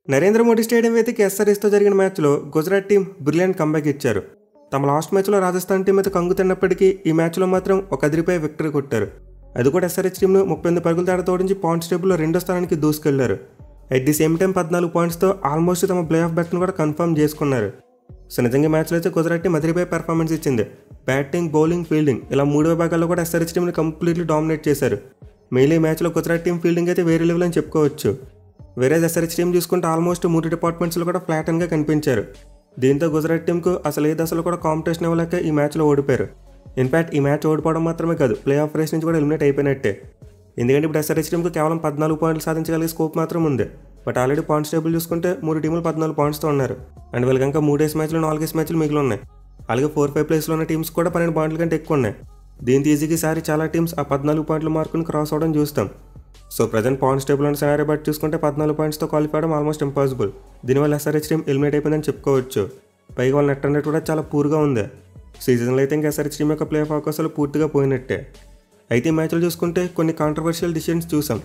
Narendra Modi stadium వేదిక ఎస్ఆర్ఎస్తో జరిగిన మ్యాచ్లో గుజరాత్ టీం బ్రిలియంట్ కంబ్యాక్ ఇచ్చారు. తమ లాస్ట్ మ్యాచ్లో రాజస్థాన్ టీం మీద కంగు తిన్నప్పటికీ ఈ మ్యాచ్లో మాత్రం ఒక అదిరిపై విక్టరీ కొట్టారు. అది కూడా ఎస్ఆర్హెచ్ టీంను 38 పరుగుల తేడా తోడించి పాయింట్స్ టేబుల్లో 2వ స్థానానికి దూసుకెళ్లారు. అట్ ది సేమ్ టైం 14 పాయింట్స్తో ఆల్మోస్ట్ తమ ప్లే ఆఫ్ బెర్త్ను కూడా కన్ఫర్మ్ చేసుకున్నారు. సో నిజంగా మ్యాచ్లో అయితే గుజరాత్ టీం అదిరిపై పెర్ఫార్మెన్స్ ఇచ్చింది. బ్యాటింగ్, బౌలింగ్, ఫీల్డింగ్ ఇలా 3 విభాగాల్లో కూడా ఎస్ఆర్హెచ్ టీంని కంప్లీట్లీ డామినేట్ చేశారు. మెయిన్లీ ఈ మ్యాచ్లో గుజరాత్ టీం ఫీల్డింగ్ అయితే వేరే లెవెల్ అని చెప్పుకోవచ్చు. వేరే ఎస్ఆర్హెచ్ టీం చూసుకుంటే ఆల్మోస్ట్ 3 డిపార్ట్మెంట్స్లో కూడా ఫ్లాటన్గా కనిపించారు. దీంతో గుజరాత్ టీంకు అసలు ఏ దశలో కూడా కాంపిటీషన్ ఇవ్వలేక ఈ మ్యాచ్లో ఓడిపోయారు. ఇన్ఫ్యాక్ట్ ఈ మ్యాచ్ ఓడిపోవడం మాత్రమే కాదు, ప్లే ఆఫ్ రేస్ నుంచి కూడా ఎలిమినేట్ అయిపోయినట్టే. ఎందుకంటే ఇప్పుడు ఎస్ఆర్హెచ్ టీంకు కేవలం 14 పాయింట్లు సాధించగలిగే స్కోప్ మాత్రం ఉంది. బట్ ఆల్రెడీ పాయింట్స్ టేబుల్ చూసుకుంటే 3 టీములు 14 పాయింట్స్తో ఉన్నారు. అండ్ వీళ్ళకి ఇంకా 3 మ్యాచ్లు 4 మ్యాచ్లు మిగిలి ఉన్నాయి. అలాగే 4-5 ప్లేస్లో ఉన్న టీమ్స్ కూడా 12 పాయింట్ల కంటే ఎక్కువ ఉన్నాయి. దీంతో ఈజీగా ఈసారి చాలా టీమ్స్ ఆ 14 పాయింట్ల మార్కుని క్రాస్ అవ్వడం చూస్తాం. So present points table and scenario బట్టి చూసుకుంటే 14 పాయింట్స్తో క్వాలిఫై అవ్వడం ఆల్మోస్ట్ ఇంపాసిబుల్. దీనివల్ల ఎస్ఆర్హెచ్ టీం ఎలిమినేట్ అయిపోయిందని చెప్పుకోవచ్చు. పైగా వాళ్ళ నెట్ రేట్ కూడా చాలా పూర్గా ఉంది. సీజన్లో అయితే ఇంకా ఎస్ఆర్హెచ్ టీం యొక్క ప్లే ఆఫ్ అవకాశాలు పూర్తిగా పోయినట్టే. అయితే ఈ మ్యాచ్లు చూసుకుంటే కొన్ని కాంట్రవర్షియల్ డిసిషన్స్ చూసాం.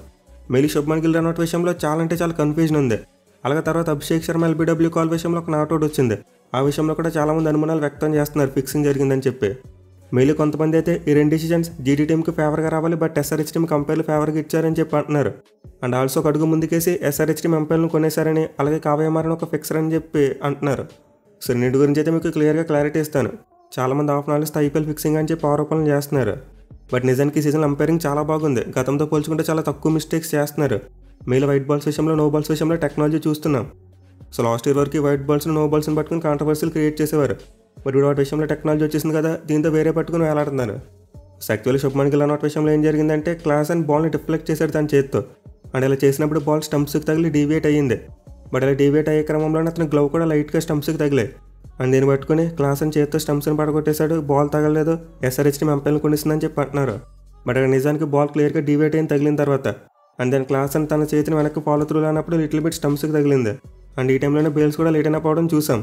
మెయిలీ శుభ్మన్ గిల్ రన్అట్ విషయంలో చాలా కన్ఫ్యూజన్ ఉంది. అలాగే తర్వాత అభిషేక్ శర్మ ఎల్బీడబ్ల్యూ కాల్ విషయంలో ఒక నాట్అవుట్ వచ్చింది. ఆ విషయంలో కూడా చాలామంది అనుమానాలు వ్యక్తం చేస్తున్నారు ఫిక్సింగ్ జరిగిందని చెప్పి. మెయిలీ కొంతమంది అయితే ఈ 2 డిసిజన్స్ జీటీ టీంకి ఫేవర్గా రావాలి, బట్ ఎస్ఆర్హెచ్ టీం కంపైర్లు ఫేవర్గా ఇచ్చారని చెప్పి అంటున్నారు. అండ్ ఆల్సో ఒక అడుగు ముందుకేసి ఎస్ఆర్హెచ్ టీం ఎంపైర్లను కొనేశారని, అలాగే కావ్యమారని ఒక ఫిక్సర్ అని చెప్పి అంటున్నారు. సో రెండింటి గురించి అయితే మీకు క్లియర్గా క్లారిటీ ఇస్తాను. చాలామంది ఆఫ్ నాలుగు ఐపీఎల్ ఫిక్సింగ్ అని చెప్పి ఆరోపణలు చేస్తున్నారు. బట్ నిజానికి ఈ సీజన్ అంపైరింగ్ చాలా బాగుంది. గతంతో పోల్చుకుంటే చాలా తక్కువ మిస్టేక్స్ చేస్తున్నారు. మెయిల్ వైట్ బాల్స్ విషయంలో, నో బాల్స్ విషయంలో టెక్నాలజీ చూస్తున్నాం. సో లాస్ట్ ఇయర్ వరకు వైట్ బాల్స్, నో బాల్స్ని పట్టుకుని కాంట్రవర్సీలు క్రియేట్ చేసేవారు. బట్ ఇప్పుడు వాటి విషయంలో టెక్నాలజీ వచ్చేసింది కదా, దీంతో వేరే పట్టుకుని వేలాడుతున్నారు. సో యాక్చువల్లీ శుభ్మన్ గిల్ అన్నట్టు విషయంలో ఏం జరిగిందంటే క్లాస్ అండ్ బాల్ని డిఫ్లెక్ట్ చేశాడు తన చేతితో. అండ్ ఇలా చేసినప్పుడు బాల్ స్టంప్స్కి తగిలి డీవియేట్ అయ్యింది. బట్ ఇలా డీవియేట్ అయ్యే క్రమంలోనే అతని గ్లవ్ కూడా లైట్గా స్టంప్స్కి తగిలాయి. అండ్ దీన్ని పట్టుకుని క్లాస్ అని చేతితో స్టంప్స్ని పడగొట్టేశాడు. బాల్ తగలేదు, ఎస్ఆర్హెచ్ టీం ఎంపైర్లను కొనిస్తుందని చెప్పి అంటున్నారు. బట్ అక్కడ నిజానికి బాల్ క్లియర్గా డీవియేట్ అయిన తగిలిన తర్వాత అండ్ దాని క్లాస్ అని తన చేతిని వెనక్కి ఫాలో త్రూ అన్నప్పుడు లిటిల్ బిట్ స్టంప్స్కి తగిలింది. అండ్ ఈ టైంలోనే బేల్స్ కూడా లేట్ అయినా పోవడం చూసాం.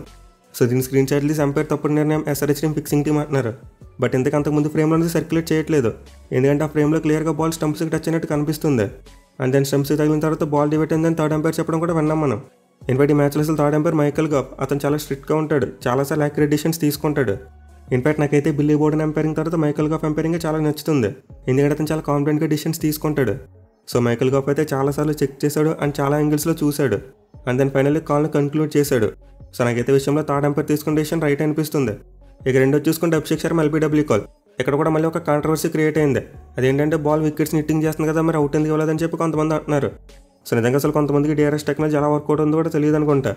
సో దీని స్క్రీన్ షాట్ తీసి ఎంపైర్ తప్పుడు నిర్ణయం, ఎస్ఆర్హెచ్ టీం ఫిక్సింగ్ టీం అంటున్నారు. బట్ అంతకుముందు ఫ్రేమ్లో నుంచి సర్క్యులేట్ చేయట్లేదు. ఎందుకంటే ఆ ఫ్రేమ్లో క్లియర్గా బాల్ స్టంప్స్కి టచ్ అయినట్టు కనిపిస్తుంది. అండ్ దాని స్టంప్స్కి తగిలిన తర్వాత బాల్ డివైట్ అయిందని థర్డ్ ఎంపైర్ చెప్పడం కూడా విన్నాం మనం. ఇన్ఫాక్ట్ ఈ మ్యాచ్లో అసలు థర్డ్ ఎంపైర్ మైకల్ గాఫ్. అతను చాలా స్ట్రిక్ట్గా ఉంటాడు, చాలాసార్లు యాక్యురేట్ డిసిషన్స్ తీసుకుంటాడు. ఇన్ఫాక్ట్ నాకైతే బిల్లీ బోర్డెన్ ఎంపైరింగ్ తర్వాత మైకల్ గాఫ్ ఎంపైరింగ్ చాలా నచ్చుతుంది. ఎందుకంటే అతను చాలా కాన్ఫిడెంట్గా డిసిషన్స్ తీసుకుంటాడు. సో మైకల్ గాఫ్ అయితే చాలాసార్లు చెక్ చేశాడు అండ్ చాలా యాంగిల్స్లో చూశాడు. అండ్ దాని ఫైనల్లీ కాల్ని కన్క్లూడ్ చేశాడు. సో నాకైతే విషయంలో థర్డ్ ఎంపైర్ తీసుకున్న డిసిషన్ రైట్ అనిపిస్తుంది. ఇక రెండో చూసుకుంటే అభిషేక్ శర్మ ఎల్బీడబ్ల్యూ కాల్. ఇక్కడ కూడా మళ్ళీ ఒక కాంట్రవర్సీ క్రియేట్ అయింది. అదేంటంటే బాల్ వికెట్స్ హిట్టింగ్ చేస్తుంది కదా, మరి అవుట్ ఎందుకు ఇవ్వలేదని చెప్పి కొంతమంది అంటున్నారు. సో నిజంగా అసలు కొంతమందికి డిఆర్ఎస్ టెక్నాలజీ ఎలా వర్కౌట్ ఉందో కూడా తెలియదు అనుకుంటా.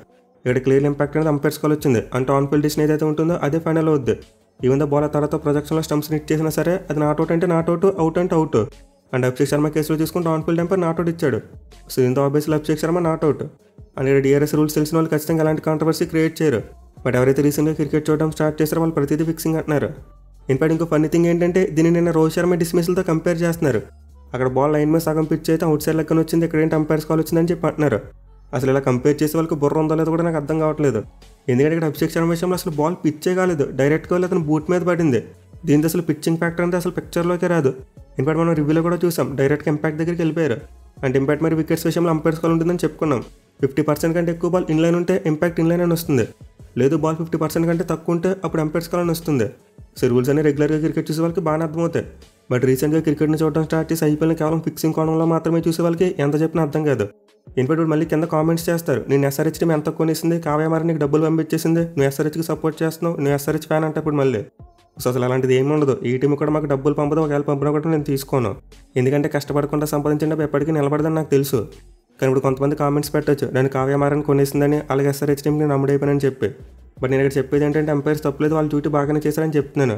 ఇక్కడ క్లియర్ ఇంపాక్ట్ అనేది అంపైర్స్ కాల్ వచ్చింది. అంటే ఆన్ ఫీల్డ్ డిసిషన్ ఏదైతే ఉంటుందో అదే ఫైనల్ అవుద్ది. ఈవెన్ ద బాల్ తర్వాత ప్రొజెక్షన్లో స్టంప్స్ హిట్ చేసినా సరే అది నాట్అవుట్ అంటే నాట్అవుట్, అవుట్ అంటే అవుట్. అండ్ అభిషేక్ శర్మ కేసులో చూసుకుంటే ఆన్ ఫీల్డ్ ఎంపైర్ నాట్అవుట్ ఇచ్చాడు. సో దీంతో obviously Abhishek Sharma not out. And ఇక్కడ డిఆర్ఎస్ రూల్స్ తెలిసిన వాళ్ళు ఖచ్చితంగా ఎలాంటి కాంట్రవర్సీ క్రియేట్ చేయరు. బట్ ఎవరైతే రీసెంట్గా క్రికెట్ చూడడం స్టార్ట్ చేస్తారో వాళ్ళు ప్రతిదీ ఫిక్సింగ్ అంటున్నారు. ఇన్ఫాక్ట్ ఇంకో ఫన్నీ థింగ్ ఏంటంటే దీన్ని నిన్న రోహిత్ శర్మ డిస్మిస్లతో కంపేర్ చేస్తున్నారు. అక్కడ బాల్ లైన్ మీద సగం పిచ్ అయితే అవుట్ సైడ్ లెక్కన వచ్చింది, ఇక్కడ ఏంటి అంపైర్స్ కాల్ వచ్చిందని చెప్పి అంటున్నారు. అసలు ఇలా కంపేర్ చేసే వాళ్ళకి బుర్ర ఉందో లేదో కూడా నాకు అర్థం కావట్లేదు. ఎందుకంటే ఇక్కడ అభిషేక్ శర్మ విషయంలో అసలు బాల్ పిచ్చే కాలేదు, డైరెక్ట్గా వెళ్ళి అతను బూట్ మీద పడింది. దీంతో అసలు పిచ్చింగ్ ఫ్యాక్టర్ అంటే అసలు పిక్చర్లోకి రాదు. ఇన్ఫాక్ట్ మనం రివ్యూలో కూడా చూసాం, డైరెక్ట్గా ఇంపాక్ట్ దగ్గరికి వెళ్ళిపోయారు. అంటే ఇంపాక్ట్ మరి వికెట్స్ విషయంలో అంపైర్స్ కాల్ ఉంటుందని చెప్పుకున్నాం. 50% కంటే ఎక్కువ బాల్ ఇన్లైన్ ఉంటే ఇంపాక్ట్ ఇన్లైన్ అని వస్తుంది. లేదు బాల్ 50% కంటే తక్కువ ఉంటే అప్పుడు అంపైర్స్ కాల్ అని వస్తుంది. సో రూల్స్ అనేవి రెగ్యులర్గా క్రికెట్ చూసే వాళ్ళకి బాగా అర్థమవుతాయి. బట్ రీసెంట్గా క్రికెట్ని చూడడం స్టార్ట్ చేసి ఐపీఎల్ని కేవలం ఫిక్సింగ్ కోణంలో మాత్రమే చూసే వాళ్ళకి ఎంత చెప్పినా అర్థం కాదు. ఇన్ఫాక్ట్ మళ్ళీ కింద కామెంట్స్ చేస్తారు, నేను ఎస్ఆర్హెచ్ టీం ఎంత కొనేసింది, కావ్యమారి నీకు డబ్బులు పంపించేసింది, నువ్వు ఎస్ఆర్హెచ్కి సపోర్ట్ చేస్తున్నావు, నువ్వు ఎస్ఆర్హెచ్ ఫ్యాన్ అంటే ఇప్పుడు మళ్ళీ. సో అసలు అలాంటిది ఏమి ఉండదు. ఈ టీం కూడా మాకు డబ్బులు పంపదు, ఒకవేళ పంపినా కూడా నేను తీసుకోను. ఎందుకంటే కష్టపడకుండా సంపాదించిన డబ్బు ఎప్పటికీ నిలబడదని నాకు తెలుసు. కానీ ఇప్పుడు కొంతమంది కామెంట్స్ పెట్టచ్చు, నేను కావ్యమారని కొనేసిందని, అలాగే ఎస్ఆర్హెచ్ టీంకి నేను నమ్ముడైపోయానని చెప్పి. బట్ నేను ఇక్కడ చెప్పేది ఏంటంటే ఎంపైర్స్ తప్పలేదు, వాళ్ళు డ్యూటీ బాగానే చేశారని చెప్తున్నాను.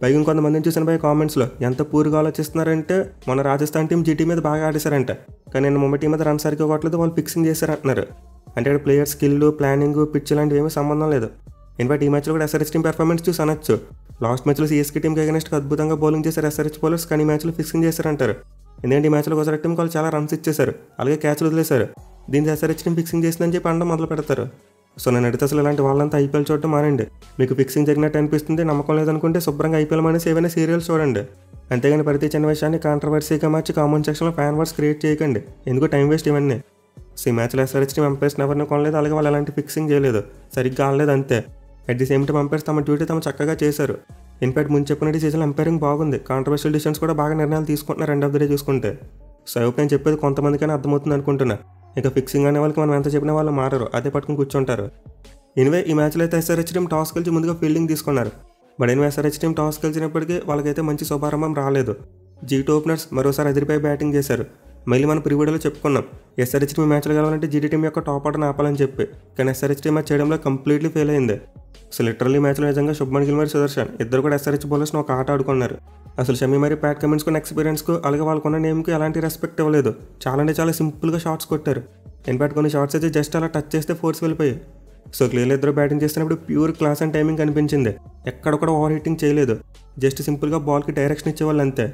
పైగా ఇంకొంతమందిని చూసిన పై కామెంట్స్లో ఎంత పూర్గా ఆలోచిస్తున్నారంటే మన రాజస్థాన్ టీం జీటీ మీద బాగా ఆడేశారంట, కానీ నేను ముంబై టీం మీద రన్ సరిగ్గా కొట్టలేదు, వాళ్ళు ఫిక్సింగ్ చేశారంటున్నారు. అంటే ఇక్కడ ప్లేయర్ స్కిల్, ప్లానింగ్, పిచ్ లాంటివి ఏమీ సంబంధం లేదు. ఇన్ఫాక్ట్ ఈ మ్యాచ్లో కూడా ఎస్ఆర్హెచ్ టీం పెర్ఫార్మెన్స్ చూసి అనొచ్చు. లాస్ట్ మ్యాచ్లో సిఎస్కే టీంకి అగైనెస్ట్ అద్భుతంగా బౌలింగ్ చేశారు ఎస్ఆర్హెచ్ బౌలర్స్, కానీ ఈ మ్యాచ్లో ఫిక్సింగ్ చేశారంటారు. ఎందుకంటే ఈ మ్యాచ్లో గుజరాత్ టీం వాళ్ళు చాలా రన్స్ ఇచ్చేశారు, అలాగే క్యాచ్లు వదిలేశారు. దీంతో ఎస్ఆర్హెచ్ టీం ఫిక్సింగ్ చేసిందని చెప్పి అనడం మొదలు పెడతారు. సో నేను అడిగితే అసలు ఇలాంటి వాళ్ళంతా ఐపీఎల్ చూడటం మానండి. మీకు ఫిక్సింగ్ జరిగినట్టు అనిపిస్తుంది, నమ్మకం లేదనుకుంటే శుభ్రంగా ఐపీఎల్ మానేసి ఏవైనా సీరియల్స్ చూడండి. అంతేగాని ప్రతి చిన్న విషయాన్ని కాంట్రవర్సీగా మార్చి కామెంట్ సెక్షన్లో ఫ్యాన్ వర్స్ క్రియేట్ చేయకండి. ఎందుకు టైం వేస్ట్ ఇవన్నీ. సో ఈ మ్యాచ్లో ఎస్ఆర్హెచ్ టీమ్ ఎంపైర్స్ని ఎవరిని కొనలేదు, అలాగే వాళ్ళు ఎలాంటి ఫిక్సింగ్ చేయలేదు, సరిగ్గా ఆడలేదు అంతే. At the same time umpires తమ డ్యూటీ తమ చక్కగా చేశారు. ఇన్ఫాక్ట్ ముందు చెప్పినట్టు సీజన్ ఎంపైరింగ్ బాగుంది, కాంట్రవర్షియల్ డిసిషన్స్ కూడా బాగా నిర్ణయాలు తీసుకుంటున్నారు ఎండ్ ఆఫ్ ది డే చూసుకుంటే. సో ఐ హోప్ నేను చెప్పేది కొంతమందికైనా అర్థమవుతుంది అనుకుంటున్నా. ఇంకా ఫిక్సింగ్ అనే వాళ్ళకి మనం ఎంత చెప్పినా వాళ్ళు మారరు, అదే పట్టుకుని కూర్చుంటారు. ఎనివే ఈ మ్యాచ్లో అయితే ఎస్ఆర్హెచ్ టీమ్ టాస్ గెలిచి ముందుగా ఫీల్డింగ్ తీసుకున్నారు. But anyway SRH team toss గెలిచినప్పటికీ వాళ్ళకైతే మంచి శుభారంభం రాలేదు. జీటీ ఓపెనర్స్ మరోసారి అదిరిపై బ్యాటింగ్ చేశారు. మళ్ళీ మనం ప్రివ్యూడలో చెప్పుకున్నాం ఎస్ఆర్హెచ్ టీమ్ మ్యాచ్లు గెలవాలంటే జీటీ టీం యొక్క టాప్ ఆర్డర్ని ఆపాలని చెప్పి, కానీ ఎస్ఆర్హెచ్ టీం మ్యాచ్ చేయడంలో కంప్లీట్లీ ఫెయిల్ అయింది. సో లిటరల్లీ మ్యాచ్లో నిజంగా శుభ్మన్ గిల్ మరియు సుదర్శన్ ఇద్దరు కూడా ఎస్ఆర్హెచ్ బౌలర్స్ని ఒక ఆట ఆడుకున్నారు. అసలు షమీ మరియు ప్యాట్ కమిన్స్కున్న ఎక్స్పీరియన్స్కు అలాగే వాళ్ళకున్న నేమ్కి ఎలాంటి రెస్పెక్ట్ ఇవ్వలేదు. చాలా అంటే చాలా సింపుల్గా షాట్స్ కొట్టారు. ఇన్ఫాక్ట్ కొన్ని షాట్స్ అయితే జస్ట్ అలా టచ్ చేస్తే ఫోర్స్ వెళ్ళిపోయాయి. సో క్లియర్లీ ఇద్దరు బ్యాటింగ్ చేస్తున్నప్పుడు ప్యూర్ క్లాస్ అండ్ టైమింగ్ కనిపించింది. ఎక్కడ కూడా ఓవర్ హిట్టింగ్ చేయలేదు, జస్ట్ సింపుల్గా బాల్కి డైరెక్షన్ ఇచ్చేవాళ్ళు అంతే.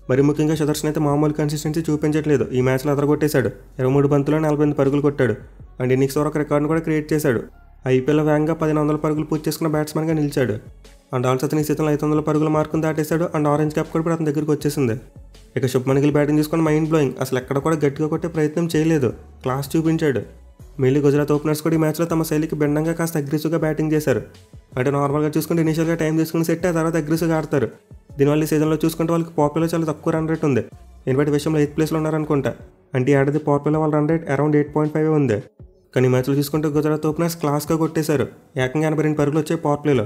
మరి ముఖ్యంగా సుదర్శన్ అయితే మామూలు కన్సిస్టెన్సీ చూపించట్లేదు. ఈ మ్యాచ్లో అదరగొట్టేశాడు. 23 బంతుల్లో 48 పరుగులు కొట్టాడు అండ్ ఇన్నింగ్స్ ఒక రికార్డును కూడా క్రియేట్ చేశాడు. ఐపీఎల్ వేగంగా 1500 పరుగులు పూర్తి చేసుకున్న బ్యాట్స్మెన్గా నిలిచాడు. అండ్ ఆల్సో అతని సీజన్లో 500 పరుగుల మార్కును దాటేశాడు అండ్ ఆరెంజ్ క్యాప్ కూడా ఇప్పుడు అతని దగ్గరికి వచ్చేసింది. ఇక శుభ్మన్ గిల్ బ్యాటింగ్ తీసుకుని మైండ్ బ్లోయింగ్, అసలు ఎక్కడ కూడా గట్టిగా కొట్టే ప్రయత్నం చేయలేదు, క్లాస్ చూపించాడు. మెయిన్లీ గుజరాత్ ఓపెనర్స్ కూడా ఈ మ్యాచ్లో తమ శైలికి భిన్నంగా కాస్త అగ్రెసివ్గా బ్యాటింగ్ చేశారు. అంటే నార్మల్గా చూసుకుంటే ఇనిషియల్గా టైం తీసుకుని సెట్ ఆ తర్వాత అగ్రెసివ్గా ఆడతారు. దీనివల్ల ఈ సీజన్లో చూసుకుంటే వాళ్ళకి పాపులర్ చాలా తక్కువ రన్ రేట్ ఉంది. ఇన్ఫాక్ట్ విషయంలో 8th ప్లేస్లో ఉన్నారనుకుంటా. అంటే ఈ ఏడాది పాపులర్ వాళ్ళ రన్ రేట్ అరౌండ్ 8.5 ఉంది. కానీ ఈ మ్యాచ్లో చూసుకుంటే గుజరాత్ ఓపెనర్స్ క్లాస్గా కొట్టేశారు. ఏకంగా 82 పరుగులు వచ్చాయి పవర్ ప్లేలో.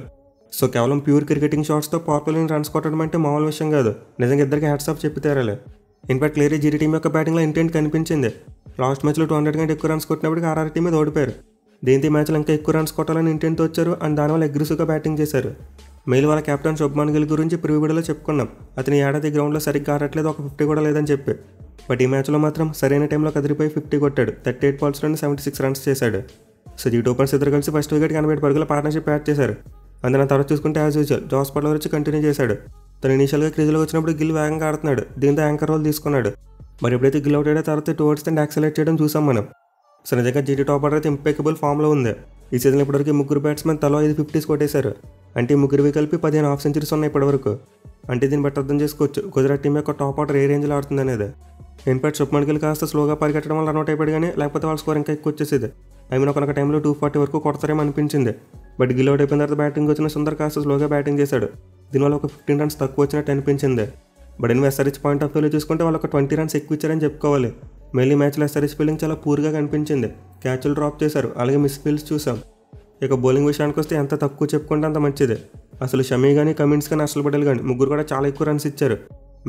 సో కేవలం ప్యూర్ క్రికెటింగ్ షాట్స్తో పవర్ ప్లేని రన్స్ కొట్టడం అంటే మామూలు విషయం కాదు. నిజంగా ఇద్దరికి హ్యాట్స్ ఆఫ్ చెప్పి తీరాలి. ఇన్ఫాక్ట్ క్లియర్లీ జీటీ టీం యొక్క బ్యాటింగ్లో ఇంటెంట్ కనిపించింది. లాస్ట్ మ్యాచ్లో 200 కంటే ఎక్కువ రన్స్ కొట్టినప్పటికీ ఆర్ఆర్ టీం మీద ఓడిపోయారు. దీంతో ఈ మ్యాచ్లో ఇంకా ఎక్కువ రన్స్ కొట్టాలని ఇంటెంట్తో వచ్చారు అండ్ దానివల్ల అగ్రెసివ్గా బ్యాటింగ్ చేశారు. మెయిల్ వాళ్ళ కెప్టెన్ శుభ్మన్ గిల్ గురించి ప్రివ్యూలో చెప్పుకున్నాం. అతని ఏడాది గ్రౌండ్లో సరిగ్గా ఆడట్లేదు, ఒక 50 కూడా లేదని చెప్పి. బట్ ఈ మ్యాచ్లో మాత్రం సరైన టైంలో కదిరిపోయి 50 కొట్టాడు. 38 బాల్స్లోనే 76 రన్స్ చేశాడు. సో జీటీ ఓపెనర్స్ ఇద్దరు కలిసి ఫస్ట్ వికెట్కి 87 పరుగుల పార్ట్నర్షిప్ యాడ్ చేశారు. అందులో తర్వాత చూసుకుంటే యాజ్ యూజువల్ జాస్ బట్లర్ వచ్చి కంటిన్యూ చేశాడు. తను ఇనిషియల్గా క్రీజ్లో వచ్చినప్పుడు గిల్ వేగంగా ఆడుతున్నాడు, దీంతో యాంకర్ రోల్ తీసుకున్నాడు. మరి ఎప్పుడైతే గిల్ అవుట్ అయ్యాడో తర్వాత టువర్డ్స్ దండ్ యాక్సెలరేట్ చేయడం చూసాం మనం. సో నిజంగా జీటీ టాప్ ఆర్డర్ అయితే ఇంపెకబుల్ ఫామ్లో ఉంది. ఈ సీజన్లో ఇప్పటివరకు ముగ్గురు బ్యాట్స్మెన్ తలో 5 50s కొట్టేశారు. అంటే ముగ్గురివి కలిపి 15 హాఫ్ సెంచరీస్ ఉన్నాయి ఇప్పటివరకు. అంటే దీన్ని బట్టి అర్థం చేసుకోవచ్చు గుజరాత్ టీం యొక్క టాప్ ఆర్డర్ ఏ రేంజ్లో ఆడుతుంది అనేది. ఇన్ఫాక్ట్ శుభ్మన్ గిల్ కాస్త స్లోగా పరిగెట్టడం వల్ల రన్అట్ అయిపోయాడు, కానీ లేకపోతే వాళ్ళ స్కోర్ ఇంకా ఎక్కువ వచ్చేసేది. ఒక టైంలో 240 వరకు కొడతారేమో అనిపించింది. బట్ గిల్ అవుట్ అయిపోయిన తర్వాత బ్యాటింగ్ వచ్చిన సుందర్ కాస్త స్లోగా బ్యాటింగ్ చేశాడు. దీనివల్ల ఒక 15 రన్స్ తక్కువ వచ్చినట్టు అనిపించింది. బట్ ఎనిమిది ఎస్ఆర్హెచ్ పాయింట్ ఆఫ్ వ్యూలో చూసుకుంటే వాళ్ళు ఒక 20 రన్స్ ఎక్కువ ఇచ్చారని చెప్పుకోవాలి. మెయిన్లీ మ్యాచ్లో ఎస్ఆర్హెచ్ ఫీల్డింగ్ చాలా పూర్గా కనిపించింది. క్యాచ్లు డ్రాప్ చేశారు, అలాగే మిస్ ఫీల్డ్స్ చూసాం. ఇక బౌలింగ్ విషయానికి వస్తే ఎంత తక్కువ చెప్పుకుంటే అంత మంచిది. అసలు షమీ కానీ కమిన్స్ కానీ అసలు పటేల్ కానీ ముగ్గురు కూడా చాలా ఎక్కువ రన్స్ ఇచ్చారు.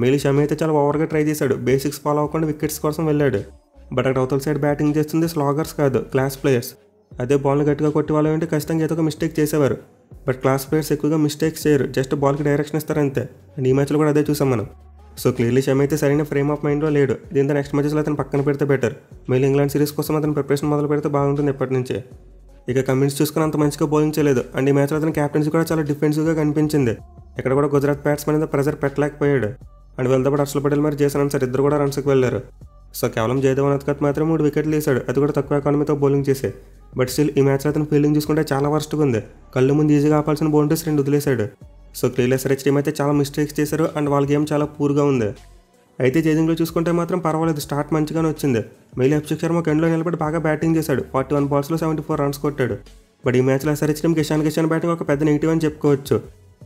మెయిన్లీ షమీ అయితే చాలా ఓవర్గా ట్రై చేశాడు, బేసిక్స్ ఫాలో అవ్వకుండా వికెట్స్ కోసం వెళ్ళాడు. బట్ అక్కడ అవతల సైడ్ బ్యాటింగ్ చేస్తుంది స్లాగర్స్ కాదు, క్లాస్ ప్లేయర్స్. అదే బాల్ని గట్టిగా కొట్టి వాళ్ళు అంటే ఖచ్చితంగా ఏదో ఒక మిస్టేక్ చేసేవారు. బట్ క్లాస్ ప్లేయర్స్ ఎక్కువగా మిస్టేక్స్ చేయరు, జస్ట్ బాల్కి డైరెక్షన్ ఇస్తారు అంతే. అండ్ ఈ మ్యాచ్లో కూడా అదే చూసాం మనం. సో క్లియర్లీ షమీ అయితే సరైన ఫ్రేమ్ ఆఫ్ మైండ్లో లేడు. దీంతో నెక్స్ట్ మ్యాచెస్లో అతను పక్కన పెడితే బెటర్. మెయిన్ ఇంగ్లాండ్ సిరీస్ కోసం అతను ప్రిపరేషన్ మొదలు పెడితే బాగుంటుంది ఎప్పటి నుంచే. ఇక కమిన్స్ చూసుకుని అంత మంచిగా బౌలింగ్ చేయలేదు. అండ్ ఈ మ్యాచ్లో అతని క్యాప్టెన్సీ కూడా చాలా డిఫెన్సివ్గా కనిపించింది. ఇక్కడ కూడా గుజరాత్ బ్యాట్స్మెన్ మీద ప్రెజర్ పెట్టలేకపోయాడు. అండ్ వెళ్తే పాటు హర్షల్ పటేల్ మరి జేసన్ అన్సర్ ఇద్దరు కూడా రన్స్కి వెళ్ళారు. సో కేవలం జయదేవ్ అనంతకత్ మాత్రం 3 వికెట్లు తీశాడు, అది కూడా తక్కువ ఎకానమీతో బౌలింగ్ చేసే. బట్ స్టిల్ ఈ మ్యాచ్లో అతను ఫీల్డింగ్ చూసుకుంటే చాలా వర్స్ట్గా ఉంది. కళ్ళు ముందు ఈజీగా ఆపాల్సిన బౌండరీస్ 2 వదిలేశాడు. సో క్లియర్లీ ఎస్ఆర్హెచ్ టీం అయితే చాలా మిస్టేక్స్ చేశారు అండ్ వాళ్ళ గేమ్ చాలా పూర్గా ఉంది. అయితే చేజింగ్లో చూసుకుంటే మాత్రం పర్వాలేదు, స్టార్ట్ మంచిగానే వచ్చింది. మెయిల్ అభిషేక్ శర్మ ఎండ్లో నిలబడి బాగా బ్యాటింగ్ చేశాడు. 41 బాల్స్లో 74 రన్స్ కొట్టాడు. బట్ ఈ మ్యాచ్లో ఎస్ఆర్హెచ్ టీం కిషాన్ బ్యాటింగ్ ఒక పెద్ద నెగిటివ్ అని చెప్పుకోవచ్చు.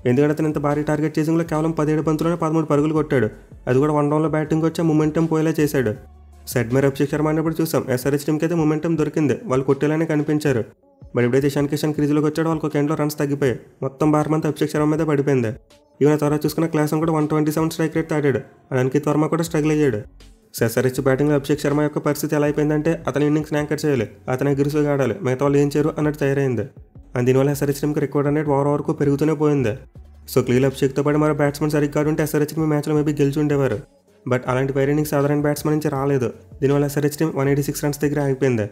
ఎందుకంటే అతను ఇంత భారీ టార్గెట్ చేసింగ్లో కేవలం 17 బంతుల్లోనే 13 పరుగులు కొట్టాడు. అది కూడా 1 డౌన్లో బ్యాటింగ్ వచ్చి మొమెంటం పోయేలా చేశాడు. సెడ్మేర్ అభిషేక్ శర్మ అన్నప్పుడు చూసాం ఎస్ఆర్హెచ్ టీంకి అయితే మొమెంటం దొరికింది, వాళ్ళు కొట్టేలానే కనిపించారు. మరి ఎప్పుడైతే కిషన్ క్రీజ్లోకి వచ్చాడో వాళ్ళకి ఒక ఎండ్లో రన్స్ తగ్గిపోయాయి. మొత్తం భారం అంతా అభిషేక్ శర్మ మీద పడిపోయింది. ఈవెన్ తర్వాత చూసుకున్న క్లాసం కూడా 127 స్ట్రైక్ రేట్ ఆడాడు. అండ్ అంకిత్ వర్మ కూడా స్ట్రగుల్ అయ్యాడు. ఎస్ఆర్హెచ్ బ్యాటింగ్లో అభిషేక్ శర్మ యొక్క పరిస్థితి ఎలా అయిపోయిందంటే అతని ఇన్నింగ్స్ యాంకర్ చేయాలి, అతని అగ్రెసివ్గా ఆడాలి, మిగతా వాళ్ళు ఏం చేయరు అన్నట్టు తయారైంది. అండ్ దీనివల్ల ఎస్ఆర్హెచ్ టీంకి రికార్డ్ అనేది ఓవర్ వరకు పెరుగుతూనే పోయింది. సో క్లియర్ అభిషేక్తో పాటు మరో బ్యాట్స్మెన్ సరిగ్గా ఉంటే ఎస్ఆర్హెచ్ టీం మ్యాచ్లో మేబీ గెలిచి ఉండేవారు. బట్ అలాంటి ఫైర్ ఇన్నింగ్స్ సాధారణ బ్యాట్స్మెన్ నుంచి రాలేదు. దీనివల్ల ఎస్ఆర్హెచ్ టీం 186 రన్స్ దగ్గర ఆగిపోయింది.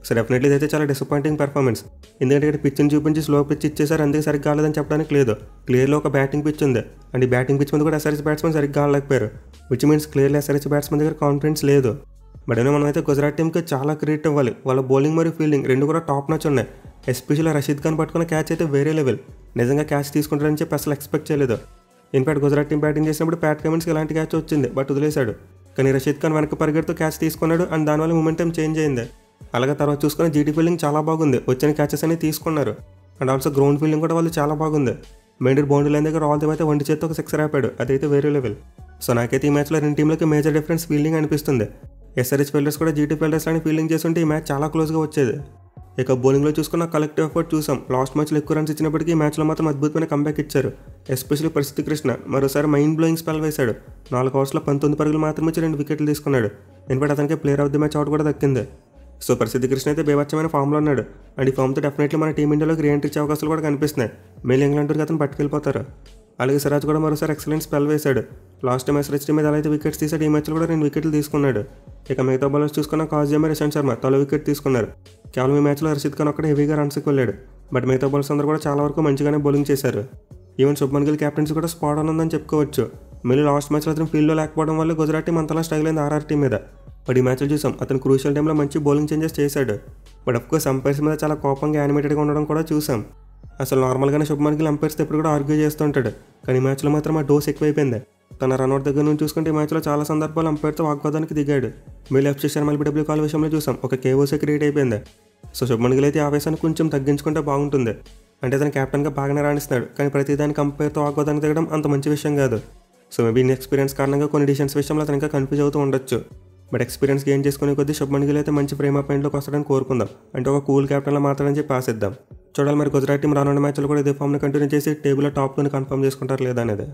సో డెఫినెట్లీ ఇదైతే చాలా డిసప్పాయింటింగ్ పర్ఫార్మెన్స్. ఎందుకంటే ఇక్కడ పిచ్ని చూపించి స్లో పిచ్ ఇచ్చేసారు, అందుకే సరిగ్గా ఆడలేదని చెప్పడానికి లేదు. క్లియర్లో ఒక బ్యాటింగ్ పిచ్ ఉంది అండ్ ఈ బ్యాటింగ్ పిచ్ మీద కూడా ఎస్ఆర్హెచ్ బ్యాట్స్మెన్ సరిగ్గా ఆడలేకపోయారు, which means clearly SRH batsmen దగ్గర కాన్ఫిడెన్స్ లేదు. బట్ అయినా మనమైతే గుజరాత్ టీంకి చాలా క్రెడిట్ ఇవ్వాలి. వాళ్ళ బౌలింగ్ మరియు ఫీల్డింగ్ 2 కూడా టాప్ నచ్ ఉన్నాయి. ఎస్పెషల్లీ రషీద్ ఖాన్ పట్టుకున్న క్యాచ్ అయితే వేరే లెవెల్. నిజంగా క్యాచ్ తీసుకుంటారని చెప్పి అసలు ఎక్స్పెక్ట్ చేయలేదు. ఇన్ఫాక్ట్ గుజరాత్ టీం బ్యాటింగ్ చేసినప్పుడు ప్యాట్ కమిన్స్కి ఎలాంటి క్యాచ్ వచ్చింది, బట్ వదిలేశాడు. కానీ రషీద్ ఖాన్ వెనక్కి పరిగెడుతూ క్యాచ్ తీసుకున్నాడు అండ్ దానివల్ల మొమెంటం చేంజ్ అయింది. అలాగే తర్వాత చూసుకుని జీటీ ఫీల్డింగ్ చాలా బాగుంది, వచ్చిన క్యాచెస్ అనేవి తీసుకున్నారు. అండ్ ఆల్సో గ్రౌండ్ ఫీల్డింగ్ కూడా వాళ్ళు చాలా బాగుంది. మెయిన్ బౌండరీ లైన్ దగ్గర రాల్ అయితే వంటి చేత్తో ఒక 6 ఆపాడు, అదైతే వేరే లెవెల్. సో నాకైతే ఈ మ్యాచ్లో రెండు టీంలకి మేజర్ డిఫరెన్స్ ఫీల్డింగ్ అనిపిస్తుంది. ఎస్ఆర్హెచ్ ఫీల్డర్స్ కూడా జీటీ ఫీల్డర్స్ అని ఫీల్డింగ్ చేస్తుంటే ఈ మ్యాచ్ చాలా క్లోజ్గా వచ్చేది. ఇక బౌలింగ్లో చూసుకున్న కలెక్టివ్ ఎఫర్ట్ చూసాం. లాస్ట్ మ్యాచ్లో ఎక్కువ రన్స్ ఇచ్చినప్పటికీ ఈ మ్యాచ్లో మాత్రం అద్భుతమైన కంబ్యాక్ ఇచ్చారు. ఎస్పెషల్లీ పరిస్థితి కృష్ణ మరోసారి మైండ్ బ్లోయింగ్ స్పెల్ వేశాడు. 4 ఓవర్స్లో 19 పరుగులు మాత్రమే ఇచ్చి 2 వికెట్లు తీసుకున్నాడు. ఇన్ఫాక్ట్ అతనికి player of the match out కూడా దక్కింది. సో పరిస్థితి కృష్ణ అయితే బేవచ్చమైన ఫామ్లో ఉన్నాడు. అండ్ ఈ ఫామ్తో డెఫినెట్లీ మన టీమిండియాలోకి రీఎంట్రీ ఇచ్చే అవకాశాలు కూడా కనిపిస్తున్నాయి. మెయిల్ ఇంగ్లాండ్ టూర్కి అతను పట్టుకెళ్ళిపోతారు. అలాగే సిరాజ్ కూడా మరోసారి ఎక్సలెంట్ స్పెల్ వేశాడు. లాస్ట్ టైం ఎస్ఆర్హెచ్ టీం మీద ఎలా అయితే వికెట్స్ తీసాడు, ఈ మ్యాచ్లో కూడా 2 వికెట్లు తీసుకున్నాడు. ఇక మిగతా బౌలర్స్ చూసుకున్న కాజియమర్, ఇషాంత్ శర్మ తల వికెట్ తీసుకున్నారు. కేవలం ఈ మ్యాచ్లో రషీద్ ఖాన్ ఒక్కడే హెవీగా రన్స్కి వెళ్ళాడు. బట్ మిగతా బౌలర్స్ అందరూ కూడా చాలా వరకు మంచిగానే బౌలింగ్ చేశారు. ఈవెన్ శుభ్మన్ గిల్ క్యాప్టెన్సీ కూడా స్పాట్ ఆన్ ఉందని చెప్పుకోవచ్చు. మళ్ళీ లాస్ట్ మ్యాచ్లో అతను ఫీల్డ్లో లేకపోవడం వల్ల గుజరాత్ టీం అంతలా స్ట్రగుల్ అయింది ఆర్ఆర్ టీం మీద. బట్ ఈ మ్యాచ్లో చూసాం అతను క్రూషియల్ టైంలో మంచి బౌలింగ్ చేంజెస్ చేశాడు. బట్ అఫ్కోర్స్ అంపైర్స్ మీద చాలా కోపంగా యానిమేటెడ్గా ఉండడం కూడా చూసాం. అసలు నార్మల్గానే శుభ్మన్ గిల్ అంపైర్స్ ఎప్పుడు కూడా ఆర్గ్యూ చేస్తుంటాడు, కానీ ఈ మ్యాచ్లో మాత్రం ఆ డోస్ ఎక్కువైపోయింది. తన రన్అట్ దగ్గర నుంచి చూసుకుంటే ఈ మ్యాచ్లో చాలా సందర్భాలు అంపైర్తో వాగ్వాదానికి దిగాడు. మళ్ళీ అభిషేక్ శర్మ ఎల్బీడబ్ల్యూ కాల్ విషయంలో చూసాం ఒక కేఓసీ క్రియేట్ అయిపోయింది. సో శుభ్మన్ గిల్ అయితే ఆవేశాన్ని కొంచెం తగ్గించుకుంటే బాగుంటుంది. అంటే తన క్యాప్టెన్గా బాగానే రాణిస్తున్నాడు, కానీ ప్రతిదానికి అంపైర్తో వాగ్వాదానికి దిగడం అంత మంచి విషయం కాదు. సో మేబీ ఇన్ ఎక్స్పీరియన్స్ కారణంగా కొన్ని డిసిషన్స్ విషయంలో అతను ఇంకా కన్ఫ్యూజ్ అవుతూ ఉండొచ్చు. బట్ ఎక్స్పీరియన్స్ గెయిన్ చేసుకునే కొద్దీ శుభ్మన్ గిల్ అయితే మంచి ఫ్రేమ్ ఆఫ్ మైండ్లోకి వస్తాడని కోరుకుందాం. అంటే ఒక కూల్ క్యాప్టెన్లో మాత్రమని చెప్పి ఆశిద్దాం. చూడాలి మరి గుజరాత్ టీం రానున్న మ్యాచ్లో కూడా ఇదే ఫామ్ని కంటిన్యూ చేసి టేబుల్లో టాప్లోని కన్ఫర్మ్ చేసుకుంటారు లేదా అనేది.